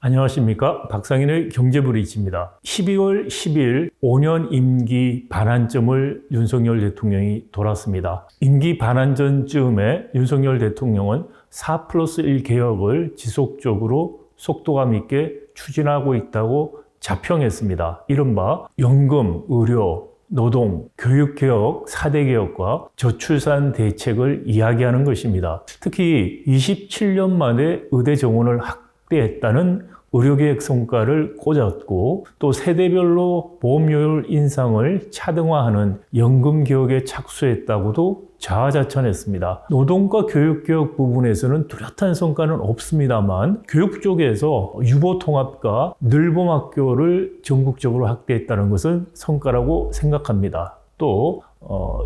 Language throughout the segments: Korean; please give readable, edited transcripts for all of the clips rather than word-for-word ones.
안녕하십니까. 박상인의 경제브리지입니다. 12월 10일 5년 임기 반환점을 윤석열 대통령이 돌았습니다. 임기 반환전쯤에 윤석열 대통령은 4+1 개혁을 지속적으로 속도감 있게 추진하고 있다고 자평했습니다. 이른바 연금, 의료, 노동, 교육개혁, 4대 개혁과 저출산 대책을 이야기하는 것입니다. 특히 27년 만에 의대 정원을 확대했다는 의료계획 성과를 꽂았고 또 세대별로 보험료율 인상을 차등화하는 연금개혁에 착수했다고도 자화자찬했습니다. 노동과 교육개혁 부분에서는 뚜렷한 성과는 없습니다만 교육 쪽에서 유보통합과 늘봄학교를 전국적으로 확대했다는 것은 성과라고 생각합니다. 또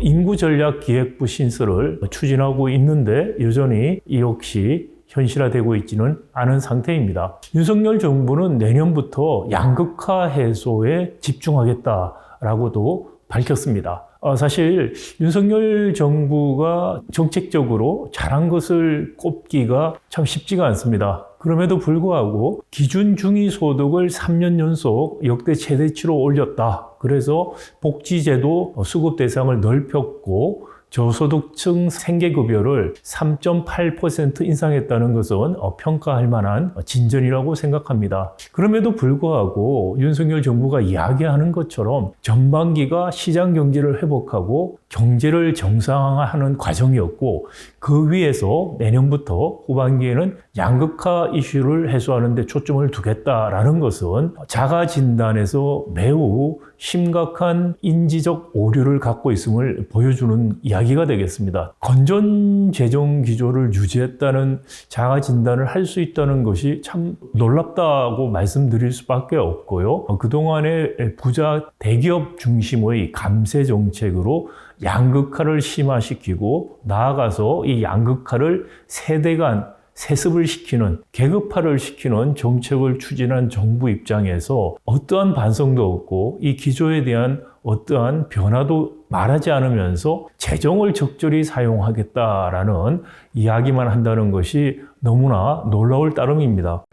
인구전략기획부 신설을 추진하고 있는데 여전히 이 역시 현실화되고 있지는 않은 상태입니다. 윤석열 정부는 내년부터 양극화 해소에 집중하겠다라고도 밝혔습니다. 사실 윤석열 정부가 정책적으로 잘한 것을 꼽기가 참 쉽지가 않습니다. 그럼에도 불구하고 기준 중위소득을 3년 연속 역대 최대치로 올렸다. 그래서 복지제도 수급 대상을 넓혔고 저소득층 생계급여를 3.8% 인상했다는 것은 평가할 만한 진전이라고 생각합니다. 그럼에도 불구하고 윤석열 정부가 이야기하는 것처럼 전반기가 시장 경제를 회복하고 경제를 정상화하는 과정이었고 그 위에서 내년부터 후반기에는 양극화 이슈를 해소하는 데 초점을 두겠다라는 것은 자가 진단에서 매우 심각한 인지적 오류를 갖고 있음을 보여주는 이야기가 되겠습니다. 건전 재정 기조를 유지했다는 자가 진단을 할 수 있다는 것이 참 놀랍다고 말씀드릴 수밖에 없고요. 그동안의 부자 대기업 중심의 감세 정책으로 양극화를 심화시키고 나아가서 이 양극화를 세대 간 세습을 시키는, 계급화를 시키는 정책을 추진한 정부 입장에서 어떠한 반성도 없고 이 기조에 대한 어떠한 변화도 말하지 않으면서 재정을 적절히 사용하겠다라는 이야기만 한다는 것이 너무나 놀라울 따름입니다.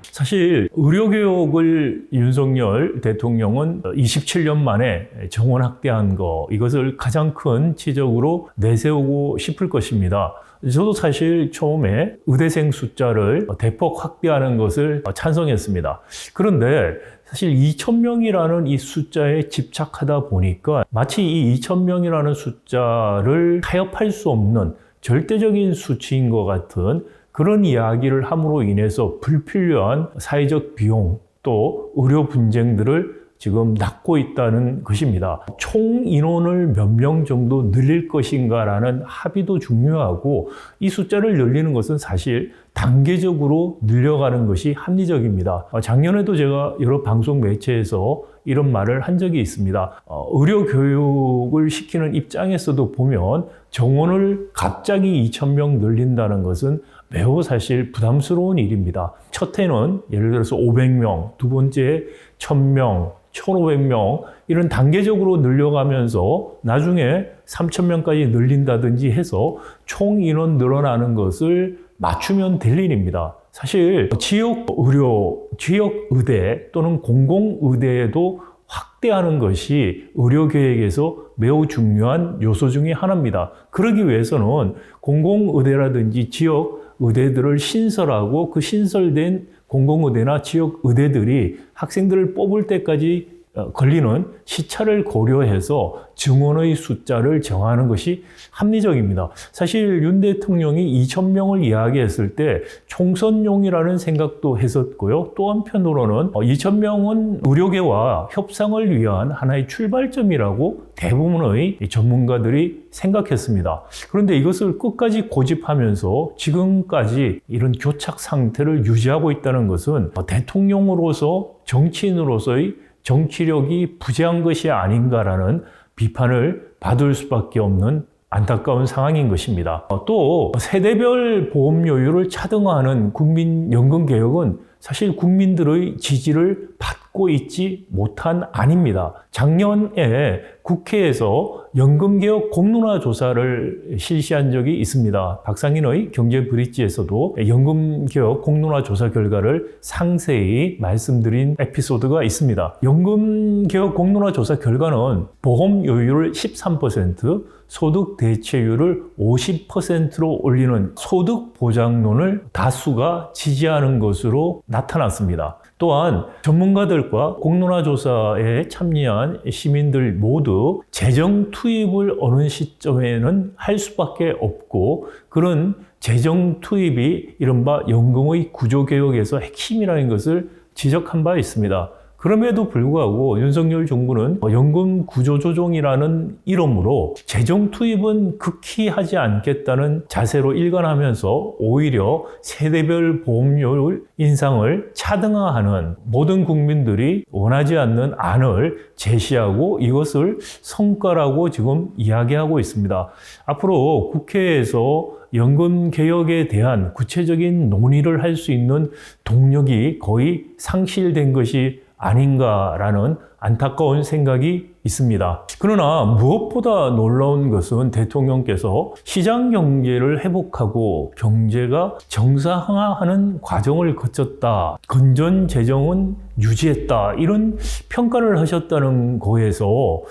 사실 의료개혁을 윤석열 대통령은 27년 만에 정원 확대한 거, 이것을 가장 큰 지적으로 내세우고 싶을 것입니다. 저도 사실 처음에 의대생 숫자를 대폭 확대하는 것을 찬성했습니다. 그런데 사실 2,000명이라는 이 숫자에 집착하다 보니까 마치 이 2,000명이라는 숫자를 타협할 수 없는 절대적인 수치인 것 같은 그런 이야기를 함으로 인해서 불필요한 사회적 비용 또 의료 분쟁들을 지금 낳고 있다는 것입니다. 총 인원을 몇 명 정도 늘릴 것인가라는 합의도 중요하고 이 숫자를 늘리는 것은 사실 단계적으로 늘려가는 것이 합리적입니다. 작년에도 제가 여러 방송 매체에서 이런 말을 한 적이 있습니다. 의료 교육을 시키는 입장에서도 보면 정원을 갑자기 2,000명 늘린다는 것은 매우 사실 부담스러운 일입니다. 첫 해는 예를 들어서 500명, 두 번째 1,000명, 1,500명 이런 단계적으로 늘려가면서 나중에 3,000명까지 늘린다든지 해서 총 인원 늘어나는 것을 맞추면 될 일입니다. 사실 지역 의료, 지역 의대 또는 공공의대에도 확대하는 것이 의료계획에서 매우 중요한 요소 중에 하나입니다. 그러기 위해서는 공공의대라든지 지역 의대들을 신설하고 그 신설된 공공의대나 지역 의대들이 학생들을 뽑을 때까지 걸리는 시차를 고려해서 증원의 숫자를 정하는 것이 합리적입니다. 사실 윤 대통령이 2,000명을 이야기했을 때 총선용이라는 생각도 했었고요. 또 한편으로는 2,000명은 의료계와 협상을 위한 하나의 출발점이라고 대부분의 전문가들이 생각했습니다. 그런데 이것을 끝까지 고집하면서 지금까지 이런 교착 상태를 유지하고 있다는 것은 대통령으로서 정치인으로서의 정치력이 부재한 것이 아닌가라는 비판을 받을 수밖에 없는 안타까운 상황인 것입니다. 또 세대별 보험료율을 차등화하는 국민연금개혁은 사실 국민들의 지지를 받고 받고 있지 못한 안입니다. 작년에 국회에서 연금개혁 공론화 조사를 실시한 적이 있습니다. 박상인의 경제브릿지에서도 연금개혁 공론화 조사 결과를 상세히 말씀드린 에피소드가 있습니다. 연금개혁 공론화 조사 결과는 보험료율을 13%, 소득 대체율을 50%로 올리는 소득 보장론을 다수가 지지하는 것으로 나타났습니다. 또한 전문가들과 공론화 조사에 참여한 시민들 모두 재정 투입을 어느 시점에는 할 수밖에 없고 그런 재정 투입이 이른바 연금의 구조개혁에서 핵심이라는 것을 지적한 바 있습니다. 그럼에도 불구하고 윤석열 정부는 연금 구조조정이라는 이름으로 재정 투입은 극히 하지 않겠다는 자세로 일관하면서 오히려 세대별 보험료율 인상을 차등화하는 모든 국민들이 원하지 않는 안을 제시하고 이것을 성과라고 지금 이야기하고 있습니다. 앞으로 국회에서 연금 개혁에 대한 구체적인 논의를 할 수 있는 동력이 거의 상실된 것이 아닌가라는 안타까운 생각이 있습니다. 그러나 무엇보다 놀라운 것은 대통령께서 시장 경제를 회복하고 경제가 정상화하는 과정을 거쳤다. 건전 재정은 유지했다. 이런 평가를 하셨다는 거에서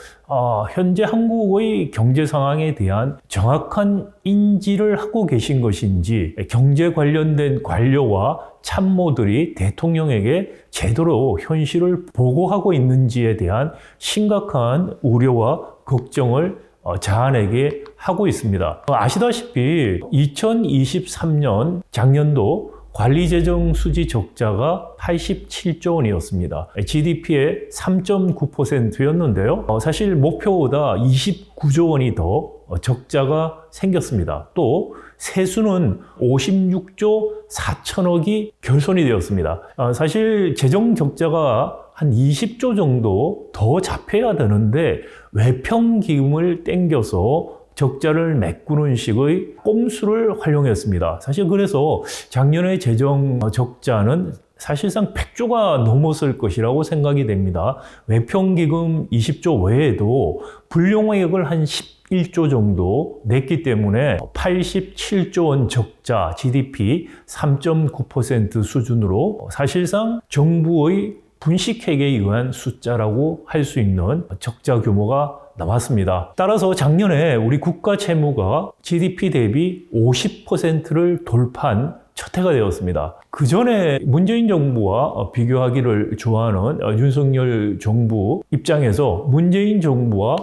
현재 한국의 경제 상황에 대한 정확한 인지를 하고 계신 것인지 경제 관련된 관료와 참모들이 대통령에게 제대로 현실을 보고하고 있는지에 대한 심각한 우려와 걱정을 자아내게 하고 있습니다. 아시다시피 2023년 작년도 관리재정 수지 적자가 87조 원이었습니다. GDP의 3.9%였는데요. 사실 목표보다 29조 원이 더 적자가 생겼습니다. 또 세수는 56조 4천억이 결손이 되었습니다. 사실 재정 적자가 한 20조 정도 더 잡혀야 되는데 외평기금을 땡겨서 적자를 메꾸는 식의 꼼수를 활용했습니다. 사실 그래서 작년의 재정 적자는 사실상 100조가 넘었을 것이라고 생각이 됩니다. 외평기금 20조 외에도 불용액을 한 11조 정도 냈기 때문에 87조 원 적자 GDP 3.9% 수준으로 사실상 정부의 분식회계에 의한 숫자라고 할 수 있는 적자 규모가 나왔습니다. 따라서 작년에 우리 국가 채무가 GDP 대비 50%를 돌파한 첫 해가 되었습니다. 그 전에 문재인 정부와 비교하기를 좋아하는 윤석열 정부 입장에서 문재인 정부와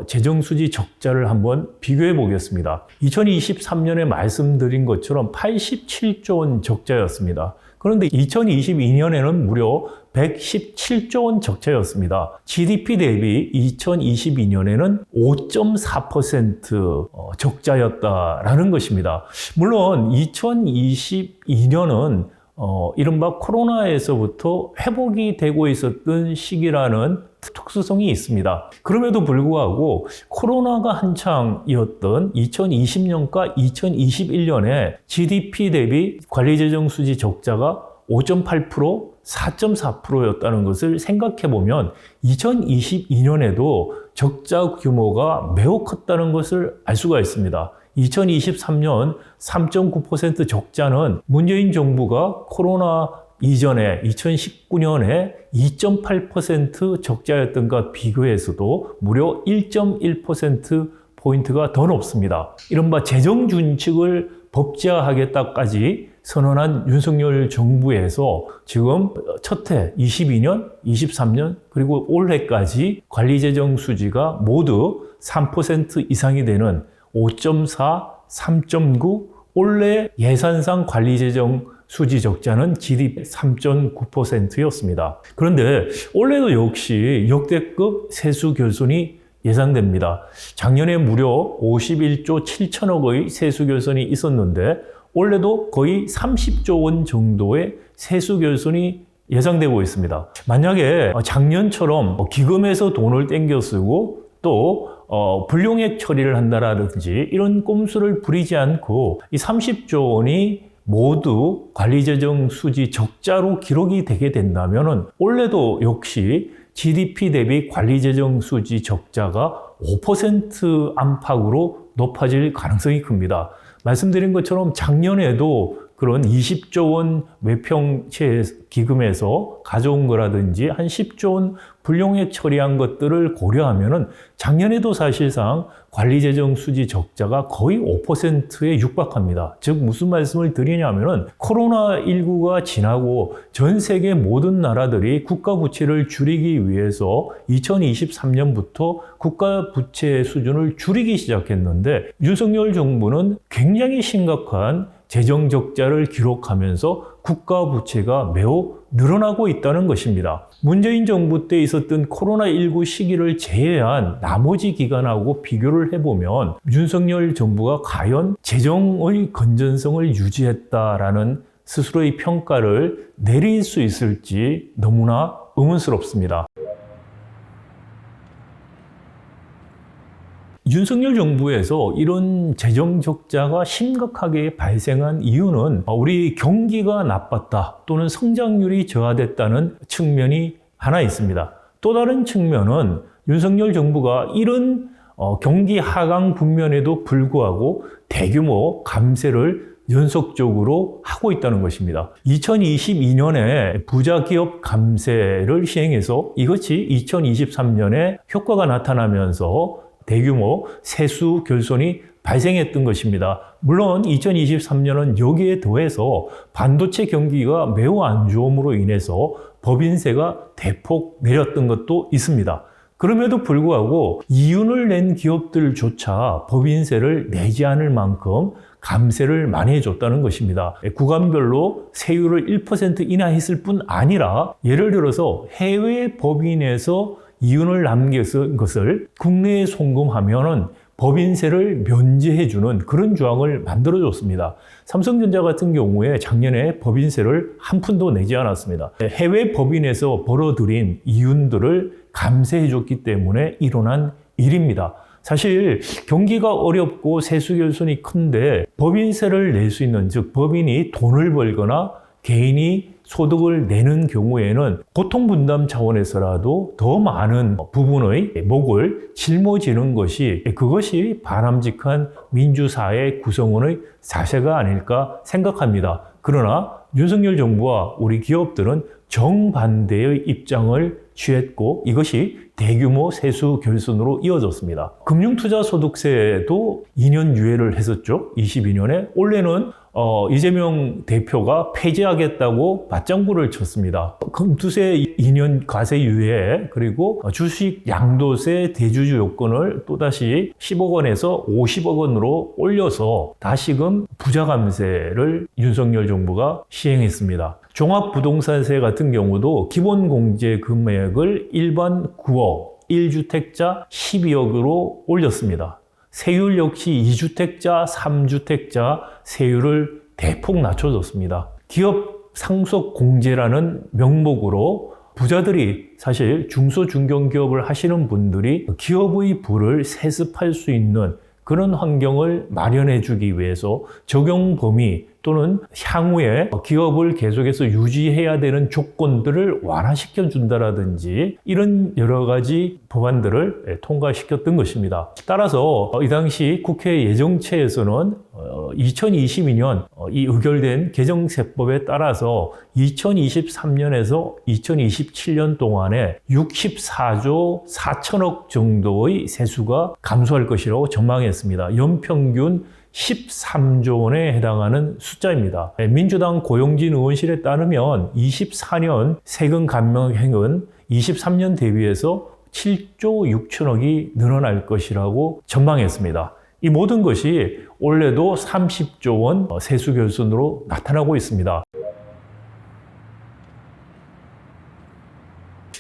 재정수지 적자를 한번 비교해 보겠습니다. 2023년에 말씀드린 것처럼 87조 원 적자였습니다. 그런데 2022년에는 무려 117조 원 적자였습니다. GDP 대비 2022년에는 5.4% 적자였다라는 것입니다. 물론 2022년은 이른바 코로나에서부터 회복이 되고 있었던 시기라는 특수성이 있습니다. 그럼에도 불구하고 코로나가 한창이었던 2020년과 2021년에 GDP 대비 관리재정수지 적자가 5.8%, 4.4%였다는 것을 생각해보면 2022년에도 적자 규모가 매우 컸다는 것을 알 수가 있습니다. 2023년 3.9% 적자는 문재인 정부가 코로나 이전에 2019년에 2.8% 적자였던가 비교해서도 무려 1.1%포인트가 더 높습니다. 이른바 재정준칙을 법제화하겠다까지 선언한 윤석열 정부에서 지금 첫 해 22년, 23년 그리고 올해까지 관리재정 수지가 모두 3% 이상이 되는 5.4, 3.9, 올해 예산상 관리재정 수지 적자는 GDP 3.9%였습니다. 그런데 올해도 역시 역대급 세수 결손이 예상됩니다. 작년에 무려 51조 7천억의 세수 결손이 있었는데 올해도 거의 30조 원 정도의 세수 결손이 예상되고 있습니다. 만약에 작년처럼 기금에서 돈을 땡겨 쓰고 또 불용액 처리를 한다라든지 이런 꼼수를 부리지 않고 이 30조 원이 모두 관리재정 수지 적자로 기록이 되게 된다면은 올해도 역시 GDP 대비 관리재정 수지 적자가 5% 안팎으로 높아질 가능성이 큽니다. 말씀드린 것처럼 작년에도 그런 20조 원 외평채 기금에서 가져온 거라든지 한 10조 원 불용액 처리한 것들을 고려하면은 작년에도 사실상 관리재정 수지 적자가 거의 5%에 육박합니다. 즉 무슨 말씀을 드리냐면은 코로나19가 지나고 전 세계 모든 나라들이 국가 부채를 줄이기 위해서 2023년부터 국가 부채 수준을 줄이기 시작했는데 윤석열 정부는 굉장히 심각한 재정 적자를 기록하면서 국가 부채가 매우 늘어나고 있다는 것입니다. 문재인 정부 때 있었던 코로나19 시기를 제외한 나머지 기간하고 비교를 해보면 윤석열 정부가 과연 재정의 건전성을 유지했다라는 스스로의 평가를 내릴 수 있을지 너무나 의문스럽습니다. 윤석열 정부에서 이런 재정 적자가 심각하게 발생한 이유는 우리 경기가 나빴다 또는 성장률이 저하됐다는 측면이 하나 있습니다. 또 다른 측면은 윤석열 정부가 이런 경기 하강 국면에도 불구하고 대규모 감세를 연속적으로 하고 있다는 것입니다. 2022년에 부자 기업 감세를 시행해서 이것이 2023년에 효과가 나타나면서 대규모 세수 결손이 발생했던 것입니다. 물론 2023년은 여기에 더해서 반도체 경기가 매우 안 좋음으로 인해서 법인세가 대폭 내렸던 것도 있습니다. 그럼에도 불구하고 이윤을 낸 기업들조차 법인세를 내지 않을 만큼 감세를 많이 해줬다는 것입니다. 구간별로 세율을 1% 인하했을 뿐 아니라 예를 들어서 해외 법인에서 이윤을 남긴 것을 국내에 송금하면은 법인세를 면제해주는 그런 조항을 만들어줬습니다. 삼성전자 같은 경우에 작년에 법인세를 한 푼도 내지 않았습니다. 해외 법인에서 벌어들인 이윤들을 감세해줬기 때문에 일어난 일입니다. 사실 경기가 어렵고 세수 결손이 큰데 법인세를 낼 수 있는, 즉 법인이 돈을 벌거나 개인이 소득을 내는 경우에는 고통분담 차원에서라도 더 많은 부분의 목을 짊어지는 것이 그것이 바람직한 민주사회 구성원의 자세가 아닐까 생각합니다. 그러나 윤석열 정부와 우리 기업들은 정반대의 입장을 취했고 이것이 대규모 세수 결손으로 이어졌습니다. 금융투자소득세도 2년 유예를 했었죠. 22년에. 올해는 이재명 대표가 폐지하겠다고 맞장구를 쳤습니다. 금투세 2년 과세 유예, 그리고 주식 양도세 대주주 요건을 또다시 10억 원에서 50억 원으로 올려서 다시금 부자 감세를 윤석열 정부가 시행했습니다. 종합부동산세 같은 경우도 기본 공제 금액을 일반 9억, 1주택자 12억으로 올렸습니다. 세율 역시 2주택자, 3주택자 세율을 대폭 낮춰줬습니다. 기업 상속 공제라는 명목으로 부자들이 사실 중소중견기업을 하시는 분들이 기업의 부를 세습할 수 있는 그런 환경을 마련해 주기 위해서 적용 범위 또는 향후에 기업을 계속해서 유지해야 되는 조건들을 완화시켜 준다라든지 이런 여러 가지 법안들을 통과시켰던 것입니다. 따라서 이 당시 국회 예정처에서는 2022년 이 의결된 개정세법에 따라서 2023년에서 2027년 동안에 64조 4천억 정도의 세수가 감소할 것이라고 전망했습니다. 연평균 13조 원에 해당하는 숫자입니다. 민주당 고용진 의원실에 따르면 24년 세금 감면액은 23년 대비해서 7조 6천억이 늘어날 것이라고 전망했습니다. 이 모든 것이 올해도 30조 원 세수 결손으로 나타나고 있습니다.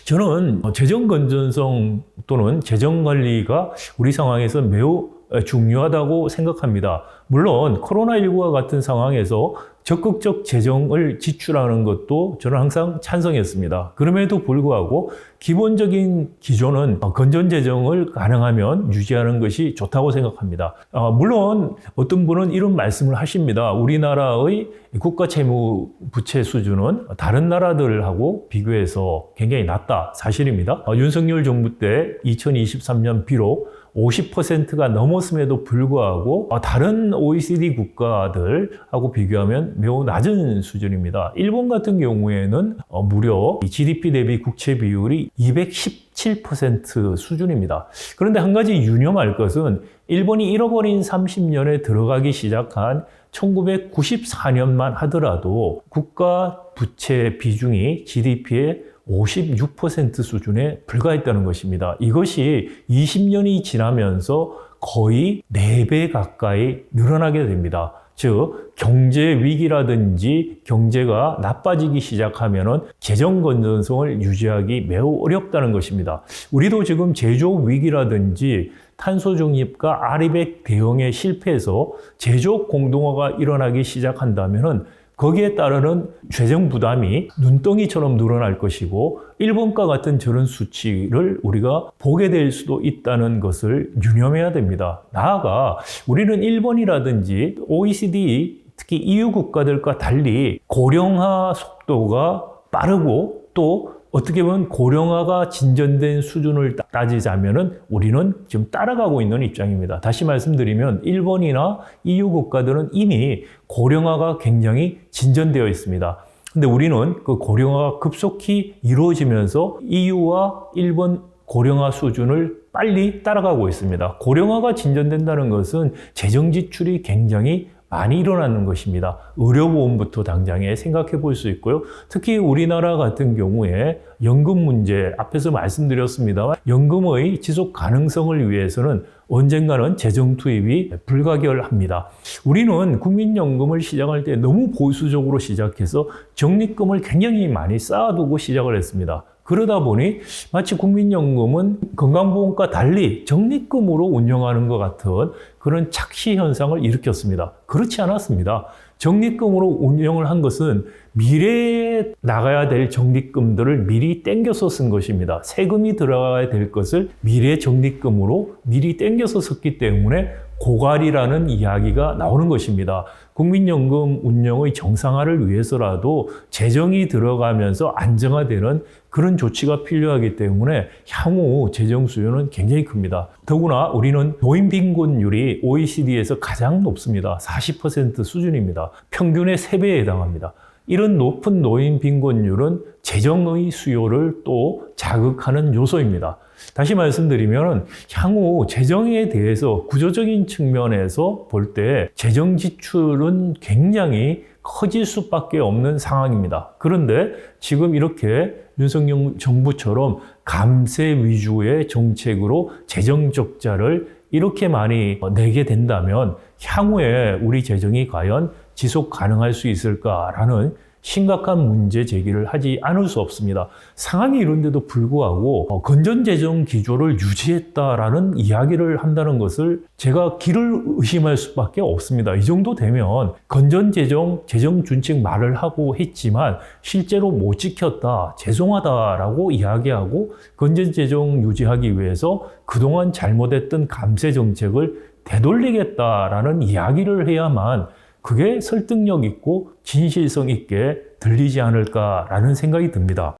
저는 재정 건전성 또는 재정 관리가 우리 상황에서 매우 중요하다고 생각합니다. 물론 코로나19와 같은 상황에서 적극적 재정을 지출하는 것도 저는 항상 찬성했습니다. 그럼에도 불구하고 기본적인 기조는 건전재정을 가능하면 유지하는 것이 좋다고 생각합니다. 물론 어떤 분은 이런 말씀을 하십니다. 우리나라의 국가 채무 부채 수준은 다른 나라들하고 비교해서 굉장히 낮다. 사실입니다. 윤석열 정부 때 2023년 비록 50%가 넘었음에도 불구하고 다른 OECD 국가들하고 비교하면 매우 낮은 수준입니다. 일본 같은 경우에는 무려 GDP 대비 국채 비율이 217% 수준입니다. 그런데 한 가지 유념할 것은 일본이 잃어버린 30년에 들어가기 시작한 1994년만 하더라도 국가 부채 비중이 GDP의 56% 수준에 불과했다는 것입니다. 이것이 20년이 지나면서 거의 4배 가까이 늘어나게 됩니다. 즉 경제 위기라든지 경제가 나빠지기 시작하면은 재정 건전성을 유지하기 매우 어렵다는 것입니다. 우리도 지금 제조업 위기라든지 탄소 중립과 아리백 대응에 실패해서 제조업 공동화가 일어나기 시작한다면은 거기에 따르는 재정 부담이 눈덩이처럼 늘어날 것이고 일본과 같은 저런 수치를 우리가 보게 될 수도 있다는 것을 유념해야 됩니다. 나아가 우리는 일본이라든지 OECD, 특히 EU 국가들과 달리 고령화 속도가 빠르고 또 어떻게 보면 고령화가 진전된 수준을 따지자면은 우리는 지금 따라가고 있는 입장입니다. 다시 말씀드리면 일본이나 EU 국가들은 이미 고령화가 굉장히 진전되어 있습니다. 근데 우리는 그 고령화가 급속히 이루어지면서 EU와 일본 고령화 수준을 빨리 따라가고 있습니다. 고령화가 진전된다는 것은 재정 지출이 굉장히 많이 일어나는 것입니다. 의료보험부터 당장에 생각해 볼 수 있고요. 특히 우리나라 같은 경우에 연금 문제, 앞에서 말씀드렸습니다만 연금의 지속 가능성을 위해서는 언젠가는 재정 투입이 불가결합니다. 우리는 국민연금을 시작할 때 너무 보수적으로 시작해서 적립금을 굉장히 많이 쌓아두고 시작을 했습니다. 그러다 보니 마치 국민연금은 건강보험과 달리 적립금으로 운영하는 것 같은 그런 착시 현상을 일으켰습니다. 그렇지 않았습니다. 적립금으로 운영을 한 것은 미래에 나가야 될 적립금들을 미리 땡겨서 쓴 것입니다. 세금이 들어가야 될 것을 미래 적립금으로 미리 땡겨서 썼기 때문에 고갈이라는 이야기가 나오는 것입니다. 국민연금 운영의 정상화를 위해서라도 재정이 들어가면서 안정화되는 그런 조치가 필요하기 때문에 향후 재정 수요는 굉장히 큽니다. 더구나 우리는 노인 빈곤율이 OECD에서 가장 높습니다. 40% 수준입니다. 평균의 3배에 해당합니다. 이런 높은 노인 빈곤율은 재정의 수요를 또 자극하는 요소입니다. 다시 말씀드리면 향후 재정에 대해서 구조적인 측면에서 볼 때 재정 지출은 굉장히 커질 수밖에 없는 상황입니다. 그런데 지금 이렇게 윤석열 정부처럼 감세 위주의 정책으로 재정 적자를 이렇게 많이 내게 된다면 향후에 우리 재정이 과연 지속 가능할 수 있을까라는 심각한 문제 제기를 하지 않을 수 없습니다. 상황이 이런데도 불구하고 건전재정 기조를 유지했다라는 이야기를 한다는 것을 제가 기를 의심할 수밖에 없습니다. 이 정도 되면 건전재정, 재정준칙 말을 하고 했지만 실제로 못 지켰다, 죄송하다라고 이야기하고 건전재정 유지하기 위해서 그동안 잘못했던 감세 정책을 되돌리겠다라는 이야기를 해야만 그게 설득력 있고 진실성 있게 들리지 않을까라는 생각이 듭니다.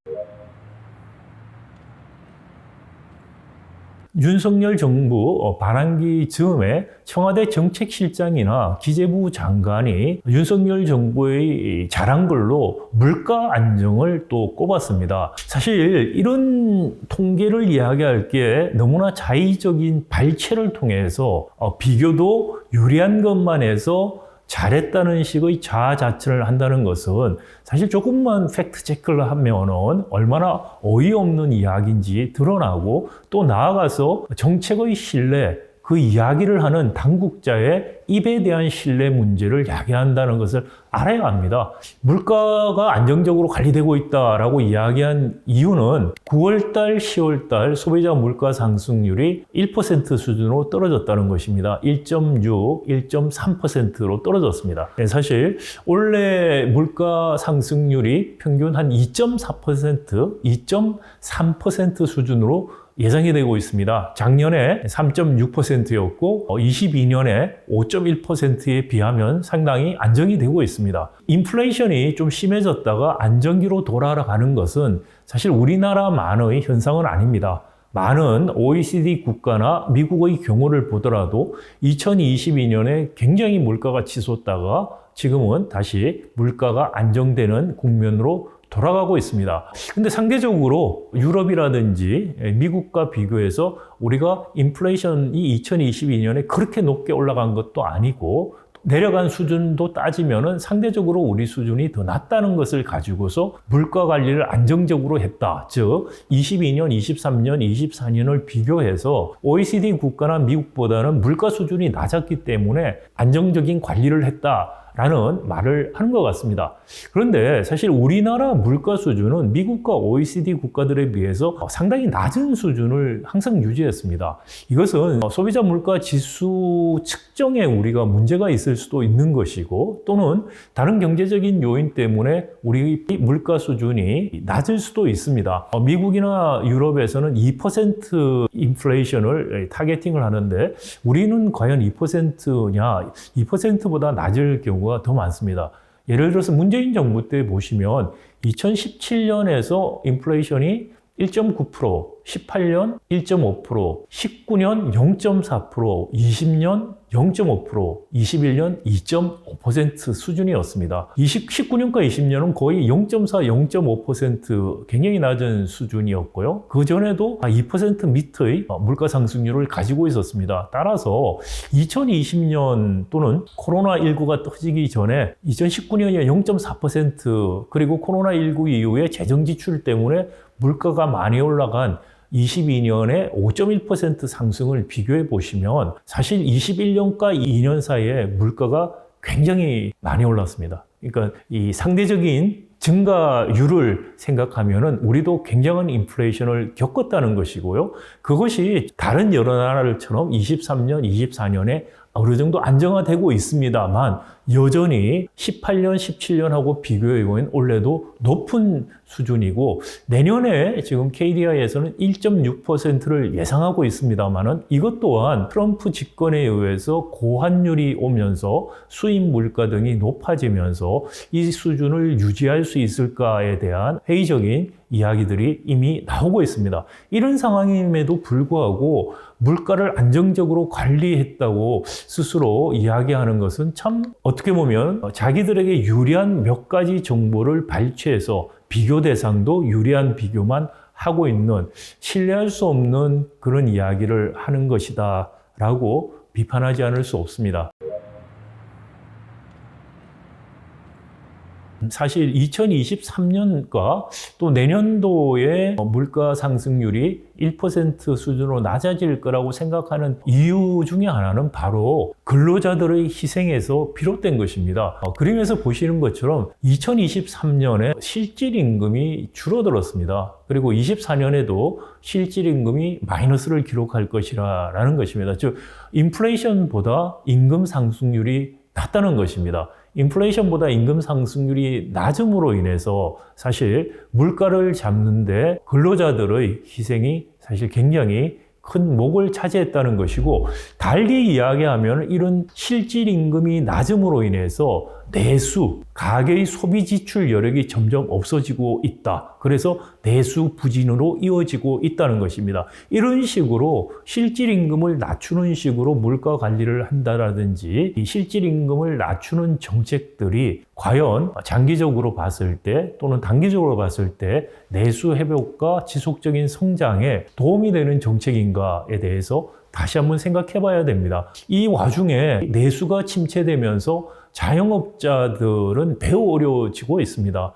윤석열 정부 반환기 즈음에 청와대 정책실장이나 기재부 장관이 윤석열 정부의 자랑글로 물가 안정을 또 꼽았습니다. 사실 이런 통계를 이야기할 게 너무나 자의적인 발췌를 통해서 비교도 유리한 것만 해서 잘했다는 식의 자아자찬을 한다는 것은 사실 조금만 팩트 체크를 하면은 얼마나 어이없는 이야기인지 드러나고 또 나아가서 정책의 신뢰 그 이야기를 하는 당국자의 입에 대한 신뢰 문제를 야기한다는 것을 알아야 합니다. 물가가 안정적으로 관리되고 있다라고 이야기한 이유는 9월달, 10월달 소비자 물가 상승률이 1% 수준으로 떨어졌다는 것입니다. 1.6, 1.3%로 떨어졌습니다. 사실 올해 물가 상승률이 평균 한 2.4%, 2.3% 수준으로 예상이 되고 있습니다. 작년에 3.6%였고 22년에 5.1%에 비하면 상당히 안정이 되고 있습니다. 인플레이션이 좀 심해졌다가 안정기로 돌아가는 것은 사실 우리나라만의 현상은 아닙니다. 많은 OECD 국가나 미국의 경우를 보더라도 2022년에 굉장히 물가가 치솟다가 지금은 다시 물가가 안정되는 국면으로 돌아가고 있습니다. 근데 상대적으로 유럽이라든지 미국과 비교해서 우리가 인플레이션이 2022년에 그렇게 높게 올라간 것도 아니고 내려간 수준도 따지면은 상대적으로 우리 수준이 더 낮다는 것을 가지고서 물가 관리를 안정적으로 했다. 즉 22년, 23년, 24년을 비교해서 OECD 국가나 미국보다는 물가 수준이 낮았기 때문에 안정적인 관리를 했다. 라는 말을 하는 것 같습니다. 그런데 사실 우리나라 물가 수준은 미국과 OECD 국가들에 비해서 상당히 낮은 수준을 항상 유지했습니다. 이것은 소비자 물가 지수 측정에 우리가 문제가 있을 수도 있는 것이고 또는 다른 경제적인 요인 때문에 우리 물가 수준이 낮을 수도 있습니다. 미국이나 유럽에서는 2% 인플레이션을 타겟팅을 하는데 우리는 과연 2%냐? 2%보다 낮을 경우가 더 많습니다. 예를 들어서 문재인 정부 때 보시면 2017년에서 인플레이션이 1.9%, 18년 1.5%, 19년 0.4%, 20년 0.5%, 21년 2.5% 수준이었습니다. 19년과 20년은 거의 0.4, 0.5% 굉장히 낮은 수준이었고요. 그 전에도 2% 밑의 물가 상승률을 가지고 있었습니다. 따라서 2020년 또는 코로나19가 터지기 전에 2019년에 0.4% 그리고 코로나19 이후에 재정 지출 때문에 물가가 많이 올라간 22년에 5.1% 상승을 비교해 보시면 사실 21년과 2년 사이에 물가가 굉장히 많이 올랐습니다. 그러니까 이 상대적인 증가율을 생각하면은 우리도 굉장한 인플레이션을 겪었다는 것이고요. 그것이 다른 여러 나라들처럼 23년, 24년에 어느 정도 안정화되고 있습니다만 여전히 18년, 17년하고 비교해 보면 올해도 높은 수준이고 내년에 지금 KDI에서는 1.6%를 예상하고 있습니다만은 이것 또한 트럼프 집권에 의해서 고환율이 오면서 수입 물가 등이 높아지면서 이 수준을 유지할 수 있을까에 대한 회의적인 이야기들이 이미 나오고 있습니다. 이런 상황임에도 불구하고 물가를 안정적으로 관리했다고 스스로 이야기하는 것은 참 어떻게 보면 자기들에게 유리한 몇 가지 정보를 발췌해서 비교 대상도 유리한 비교만 하고 있는 신뢰할 수 없는 그런 이야기를 하는 것이다 라고 비판하지 않을 수 없습니다. 사실 2023년과 또 내년도에 물가 상승률이 1% 수준으로 낮아질 거라고 생각하는 이유 중에 하나는 바로 근로자들의 희생에서 비롯된 것입니다. 그림에서 보시는 것처럼 2023년에 실질임금이 줄어들었습니다. 그리고 24년에도 실질임금이 마이너스를 기록할 것이라는 것입니다. 즉 인플레이션보다 임금 상승률이 낮다는 것입니다. 인플레이션보다 임금 상승률이 낮음으로 인해서 사실 물가를 잡는데 근로자들의 희생이 사실 굉장히 큰 목을 차지했다는 것이고 달리 이야기하면 이런 실질 임금이 낮음으로 인해서 내수, 가계의 소비 지출 여력이 점점 없어지고 있다. 그래서 내수 부진으로 이어지고 있다는 것입니다. 이런 식으로 실질 임금을 낮추는 식으로 물가 관리를 한다라든지 이 실질 임금을 낮추는 정책들이 과연 장기적으로 봤을 때 또는 단기적으로 봤을 때 내수 회복과 지속적인 성장에 도움이 되는 정책인가에 대해서 다시 한번 생각해 봐야 됩니다. 이 와중에 내수가 침체되면서 자영업자들은 매우 어려워지고 있습니다.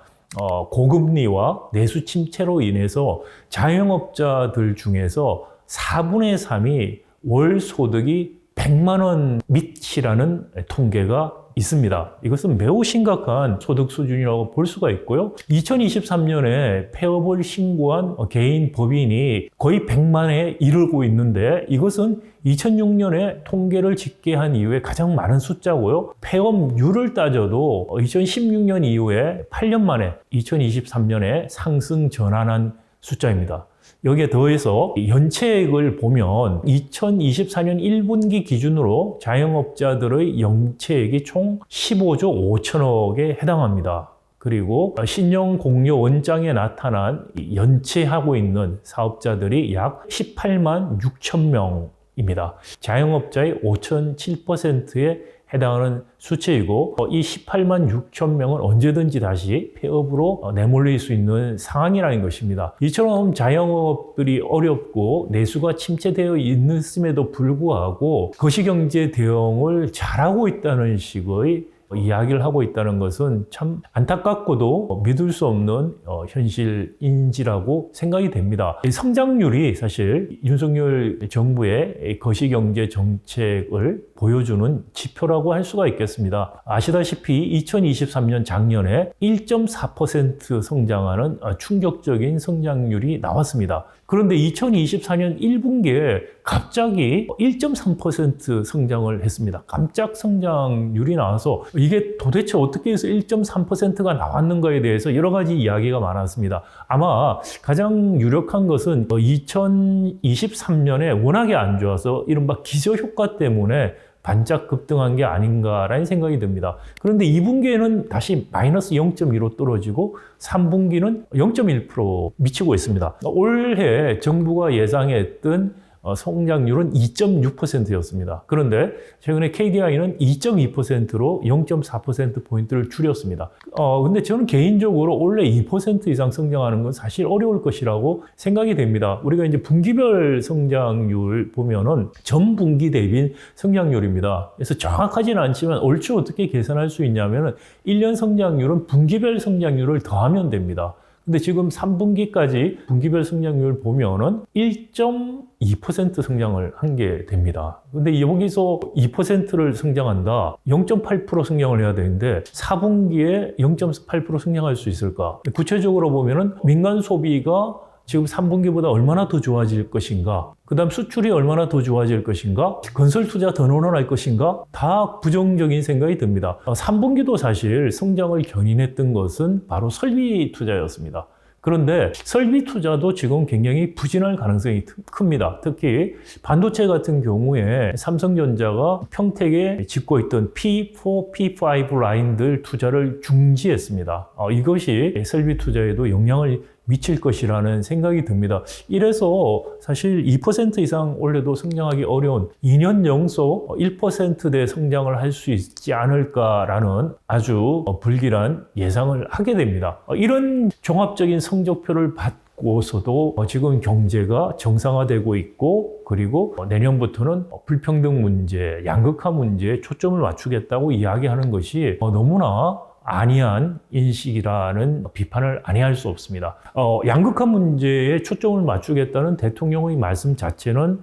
고금리와 내수 침체로 인해서 자영업자들 중에서 4분의 3이 월 소득이 100만 원 밑이라는 통계가 있습니다. 이것은 매우 심각한 소득 수준이라고 볼 수가 있고요. 2023년에 폐업을 신고한 개인 법인이 거의 100만에 이르고 있는데 이것은 2006년에 통계를 집계한 이후에 가장 많은 숫자고요. 폐업률을 따져도 2016년 이후에 8년 만에 2023년에 상승 전환한 숫자입니다. 여기에 더해서 연체액을 보면 2024년 1분기 기준으로 자영업자들의 연체액이 총 15조 5천억에 해당합니다. 그리고 신용공여 원장에 나타난 연체하고 있는 사업자들이 약 18만 6천 명입니다. 자영업자의 5.7%에 해당하는 수치이고 이 18만 6천 명은 언제든지 다시 폐업으로 내몰릴 수 있는 상황이라는 것입니다. 이처럼 자영업들이 어렵고 내수가 침체되어 있음에도 불구하고 거시경제 대응을 잘하고 있다는 식의 이야기를 하고 있다는 것은 참 안타깝고도 믿을 수 없는 현실인지라고 생각이 됩니다. 성장률이 사실 윤석열 정부의 거시경제 정책을 보여주는 지표라고 할 수가 있겠습니다. 아시다시피 2023년 작년에 1.4% 성장하는 충격적인 성장률이 나왔습니다. 그런데 2024년 1분기에 갑자기 1.3% 성장을 했습니다. 깜짝 성장률이 나와서 이게 도대체 어떻게 해서 1.3%가 나왔는가에 대해서 여러 가지 이야기가 많았습니다. 아마 가장 유력한 것은 2023년에 워낙에 안 좋아서 이른바 기저효과 때문에 반짝 급등한 게 아닌가라는 생각이 듭니다. 그런데 2분기에는 다시 마이너스 0.2로 떨어지고 3분기는 0.1% 미치고 있습니다. 올해 정부가 예상했던 성장률은 2.6%였습니다. 그런데 최근에 KDI는 2.2%로 0.4%포인트를 줄였습니다. 근데 저는 개인적으로 올해 2% 이상 성장하는 건 사실 어려울 것이라고 생각이 됩니다. 우리가 이제 분기별 성장률 보면은 전 분기 대비인 성장률입니다. 그래서 정확하지는 않지만 얼추 어떻게 계산할 수 있냐면은 1년 성장률은 분기별 성장률을 더하면 됩니다. 근데 지금 3분기까지 분기별 성장률 보면은 1.2% 성장을 한 게 됩니다. 근데 여기서 2%를 성장한다. 0.8% 성장을 해야 되는데 4분기에 0.8% 성장할 수 있을까? 구체적으로 보면은 민간 소비가 지금 3분기보다 얼마나 더 좋아질 것인가? 그 다음 수출이 얼마나 더 좋아질 것인가? 건설 투자 더 늘어날 것인가? 다 부정적인 생각이 듭니다. 3분기도 사실 성장을 견인했던 것은 바로 설비 투자였습니다. 그런데 설비 투자도 지금 굉장히 부진할 가능성이 큽니다. 특히 반도체 같은 경우에 삼성전자가 평택에 짓고 있던 P4, P5 라인들 투자를 중지했습니다. 이것이 설비 투자에도 영향을 미칠 것이라는 생각이 듭니다. 이래서 사실 2% 이상 올해도 성장하기 어려운 2년 연속 1%대 성장을 할 수 있지 않을까라는 아주 불길한 예상을 하게 됩니다. 이런 종합적인 성적표를 받고서도 지금 경제가 정상화되고 있고 그리고 내년부터는 불평등 문제, 양극화 문제에 초점을 맞추겠다고 이야기하는 것이 너무나 안이한 인식이라는 비판을 아니할 수 없습니다. 양극화 문제에 초점을 맞추겠다는 대통령의 말씀 자체는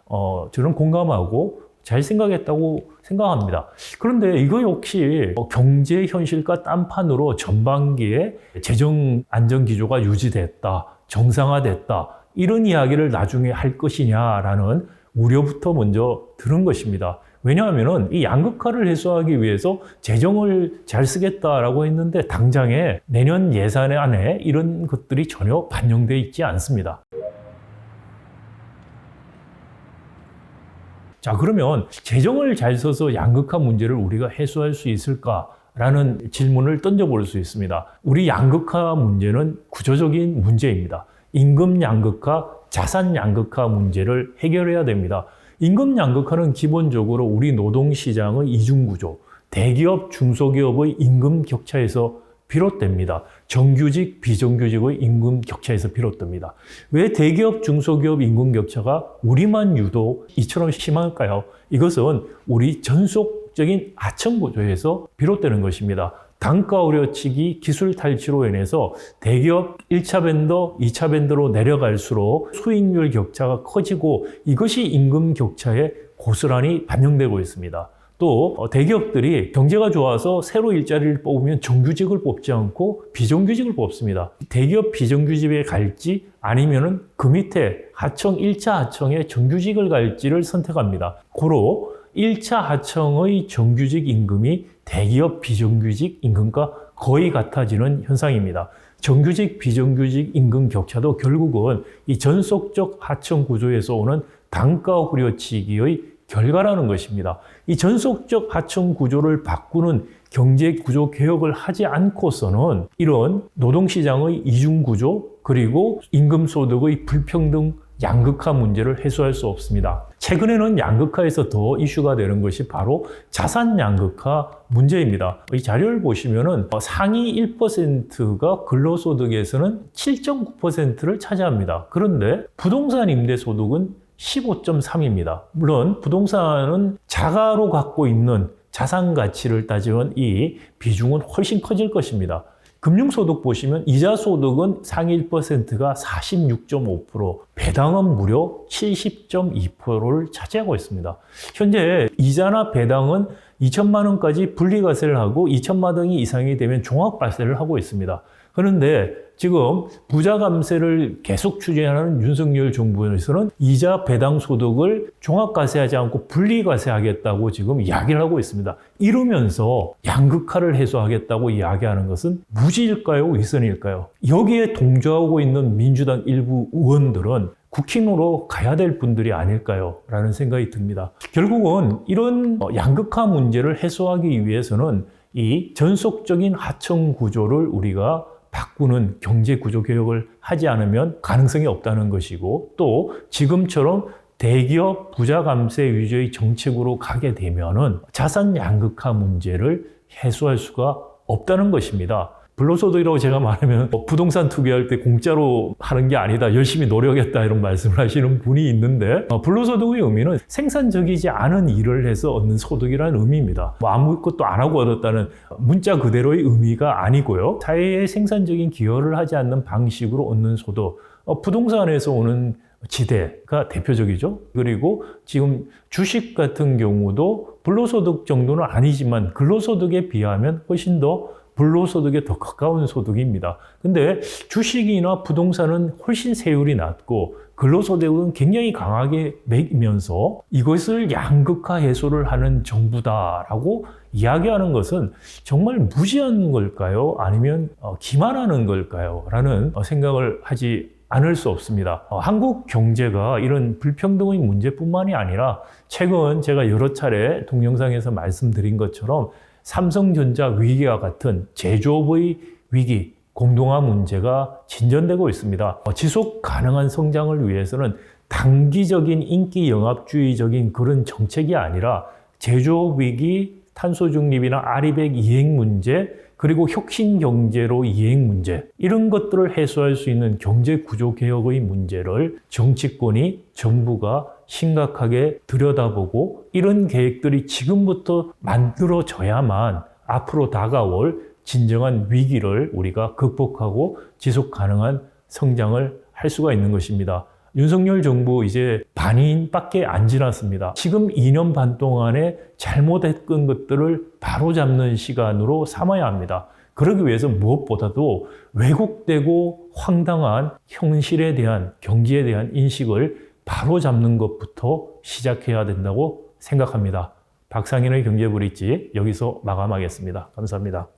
저는 공감하고 잘 생각했다고 생각합니다. 그런데 이거 역시 경제 현실과 딴판으로 전반기에 재정 안정 기조가 유지됐다, 정상화됐다 이런 이야기를 나중에 할 것이냐라는 우려부터 먼저 들은 것입니다. 왜냐하면 이 양극화를 해소하기 위해서 재정을 잘 쓰겠다라고 했는데 당장에 내년 예산에 안에 이런 것들이 전혀 반영되어 있지 않습니다. 자, 그러면 재정을 잘 써서 양극화 문제를 우리가 해소할 수 있을까라는 질문을 던져볼 수 있습니다. 우리 양극화 문제는 구조적인 문제입니다. 임금 양극화, 자산 양극화 문제를 해결해야 됩니다. 임금 양극화는 기본적으로 우리 노동시장의 이중구조, 대기업, 중소기업의 임금 격차에서 비롯됩니다. 정규직, 비정규직의 임금 격차에서 비롯됩니다. 왜 대기업, 중소기업 임금 격차가 우리만 유독 이처럼 심할까요? 이것은 우리 전속적인 하청구조에서 비롯되는 것입니다. 단가 우려치기, 기술 탈취로 인해서 대기업 1차 밴더, 2차 밴더로 내려갈수록 수익률 격차가 커지고 이것이 임금 격차의 고스란히 반영되고 있습니다. 또 대기업들이 경제가 좋아서 새로 일자리를 뽑으면 정규직을 뽑지 않고 비정규직을 뽑습니다. 대기업 비정규직에 갈지 아니면은 그 밑에 하청 1차 하청에 정규직을 갈지를 선택합니다. 고로 1차 하청의 정규직 임금이 대기업 비정규직 임금과 거의 같아지는 현상입니다. 정규직 비정규직 임금 격차도 결국은 이 전속적 하청 구조에서 오는 단가 후려치기의 결과라는 것입니다. 이 전속적 하청 구조를 바꾸는 경제 구조 개혁을 하지 않고서는 이런 노동시장의 이중 구조 그리고 임금 소득의 불평등 양극화 문제를 해소할 수 없습니다. 최근에는 양극화에서 더 이슈가 되는 것이 바로 자산 양극화 문제입니다. 이 자료를 보시면은 상위 1%가 근로소득에서는 7.9%를 차지합니다. 그런데 부동산 임대소득은 15.3입니다. 물론 부동산은 자가로 갖고 있는 자산 가치를 따지면 이 비중은 훨씬 커질 것입니다. 금융소득 보시면 이자소득은 상위 1%가 46.5%, 배당은 무려 70.2%를 차지하고 있습니다. 현재 이자나 배당은 2천만 원까지 분리과세를 하고 2천만 원 이상이 되면 종합과세를 하고 있습니다. 그런데 지금 부자 감세를 계속 추진하는 윤석열 정부에서는 이자 배당 소득을 종합과세하지 않고 분리과세하겠다고 지금 이야기를 하고 있습니다. 이러면서 양극화를 해소하겠다고 이야기하는 것은 무지일까요? 위선일까요? 여기에 동조하고 있는 민주당 일부 의원들은 국힘으로 가야 될 분들이 아닐까요? 라는 생각이 듭니다. 결국은 이런 양극화 문제를 해소하기 위해서는 이 전속적인 하청 구조를 우리가 바꾸는 경제 구조 개혁을 하지 않으면 가능성이 없다는 것이고 또 지금처럼 대기업 부자 감세 위주의 정책으로 가게 되면은 자산 양극화 문제를 해소할 수가 없다는 것입니다. 불로소득이라고 제가 말하면 부동산 투기할 때 공짜로 하는 게 아니다. 열심히 노력했다 이런 말씀을 하시는 분이 있는데 불로소득의 의미는 생산적이지 않은 일을 해서 얻는 소득이라는 의미입니다. 아무것도 안 하고 얻었다는 문자 그대로의 의미가 아니고요. 사회에 생산적인 기여를 하지 않는 방식으로 얻는 소득. 부동산에서 오는 지대가 대표적이죠. 그리고 지금 주식 같은 경우도 불로소득 정도는 아니지만 근로소득에 비하면 훨씬 더 불로소득에 더 가까운 소득입니다. 근데 주식이나 부동산은 훨씬 세율이 낮고 근로소득은 굉장히 강하게 매기면서 이것을 양극화 해소를 하는 정부다라고 이야기하는 것은 정말 무지한 걸까요? 아니면 기만하는 걸까요? 라는 생각을 하지 않을 수 없습니다. 한국 경제가 이런 불평등의 문제뿐만이 아니라 최근 제가 여러 차례 동영상에서 말씀드린 것처럼 삼성전자 위기와 같은 제조업의 위기, 공동화 문제가 진전되고 있습니다. 지속 가능한 성장을 위해서는 단기적인 인기 영합주의적인 그런 정책이 아니라 제조업 위기, 탄소 중립이나 아리백 이행 문제, 그리고 혁신 경제로 이행 문제 이런 것들을 해소할 수 있는 경제 구조 개혁의 문제를 정치권이 정부가 심각하게 들여다보고 이런 계획들이 지금부터 만들어져야만 앞으로 다가올 진정한 위기를 우리가 극복하고 지속 가능한 성장을 할 수가 있는 것입니다. 윤석열 정부 이제 반인밖에 안 지났습니다. 지금 2년 반 동안에 잘못했던 것들을 바로잡는 시간으로 삼아야 합니다. 그러기 위해서 무엇보다도 왜곡되고 황당한 현실에 대한 경기에 대한 인식을 바로잡는 것부터 시작해야 된다고 생각합니다. 박상인의 경제브릿지 여기서 마감하겠습니다. 감사합니다.